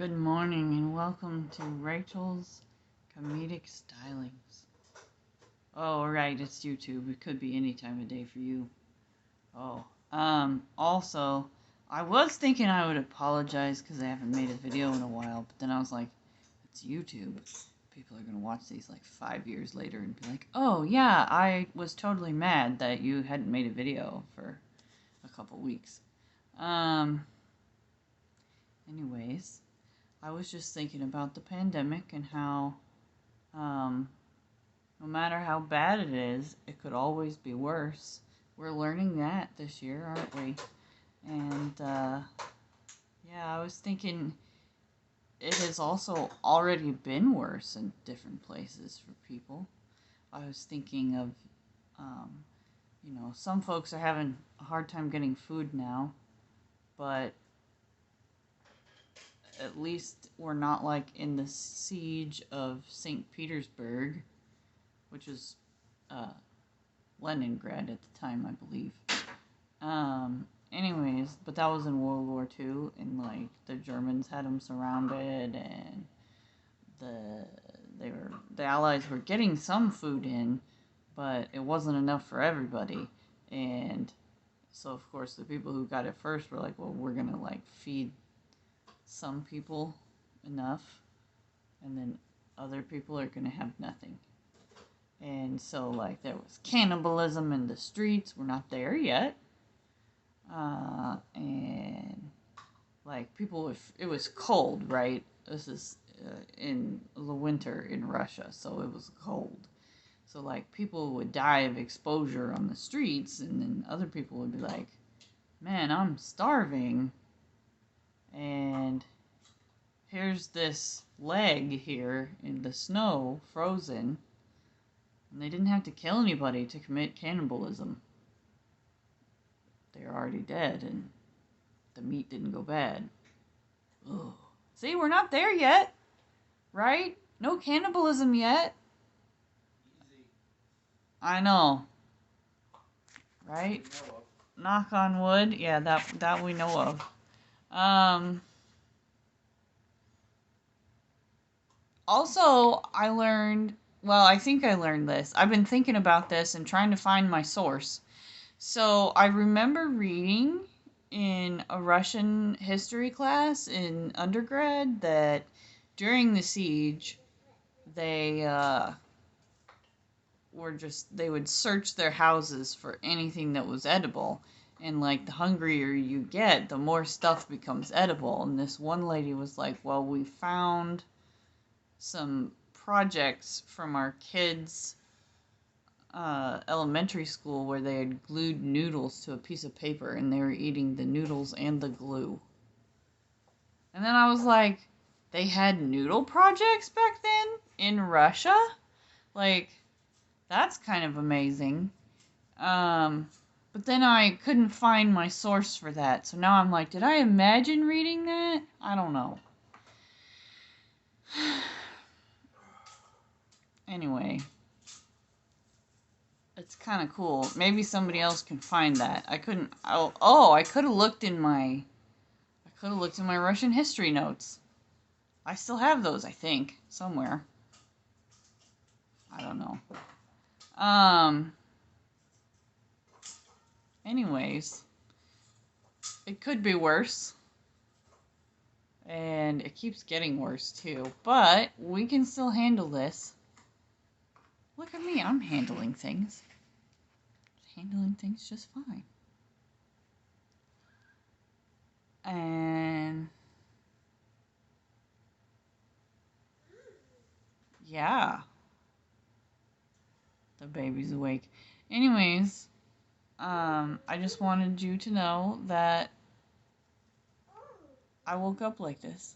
Good morning and welcome to Rachel's Comedic Stylings. Oh, right, it's YouTube. It could be any time of day for you. Also, I was thinking I would apologize because I haven't made a video in a while, but then I was like, it's YouTube. People are going to watch these like 5 years later and be like, oh, yeah, I was totally mad that you hadn't made a video for a couple weeks. Anyways, I was just thinking about the pandemic and how, no matter how bad it is, it could always be worse. We're learning that this year, aren't we? And, yeah, I was thinking it has also already been worse in different places for people. I was thinking of, some folks are having a hard time getting food now, but at least we're not like in the siege of St. Petersburg, which is Leningrad at the time, I believe. Anyways, but that was in World War II, and like the Germans had them surrounded, and the Allies were getting some food in, but it wasn't enough for everybody, and so of course the people who got it first were like, well, we're gonna like feed some people enough, and then other people are gonna have nothing. And so like there was cannibalism in the streets. We're not there yet. And like people, it was cold, right? This is in the winter in Russia, so it was cold. So like people would die of exposure on the streets, and then other people would be like, man, I'm starving, and here's this leg here in the snow, frozen, and they didn't have to kill anybody to commit cannibalism. They're already dead, and the meat didn't go bad. Ugh. See, we're not there yet, right? No cannibalism yet. Easy. I know, right? Knock on wood. Yeah, that we know of. Also, I learned. Well, I think I learned this. I've been thinking about this and trying to find my source. So I remember reading in a Russian history class in undergrad that during the siege, they they would search their houses for anything that was edible. And like the hungrier you get, the more stuff becomes edible. And this one lady was like, well, we found some projects from our kids' elementary school where they had glued noodles to a piece of paper and they were eating the noodles and the glue. And then I was like, they had noodle projects back then in Russia? Like, that's kind of amazing. But then I couldn't find my source for that. So now I'm like, did I imagine reading that? I don't know. Anyway, it's kind of cool. Maybe somebody else can find that. I couldn't. Oh, I could have looked in my. I could have looked in my Russian history notes. I still have those, I think, somewhere. I don't know. Anyways, it could be worse. And it keeps getting worse too. But we can still handle this. Look at me, I'm handling things. Handling things just fine. And yeah, the baby's awake. Anyways, I just wanted you to know that I woke up like this.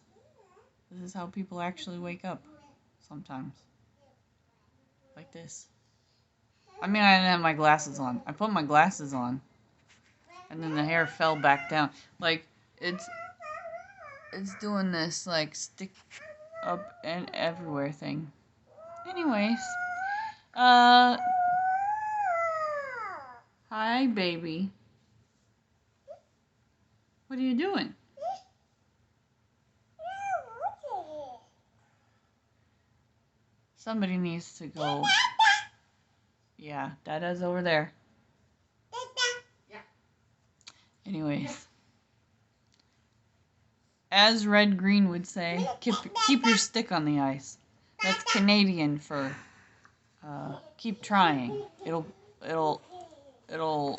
This is how people actually wake up sometimes. Like this. I mean, I didn't have my glasses on. I put my glasses on, and then the hair fell back down. Like, it's doing this, like, stick up and everywhere thing. Anyways, hi, baby. What are you doing? Somebody needs to go. Yeah, Dada's over there. Yeah. Anyways, as Red Green would say, keep your stick on the ice. That's Canadian for keep trying. It'll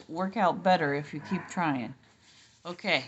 work out better if you keep trying. Okay.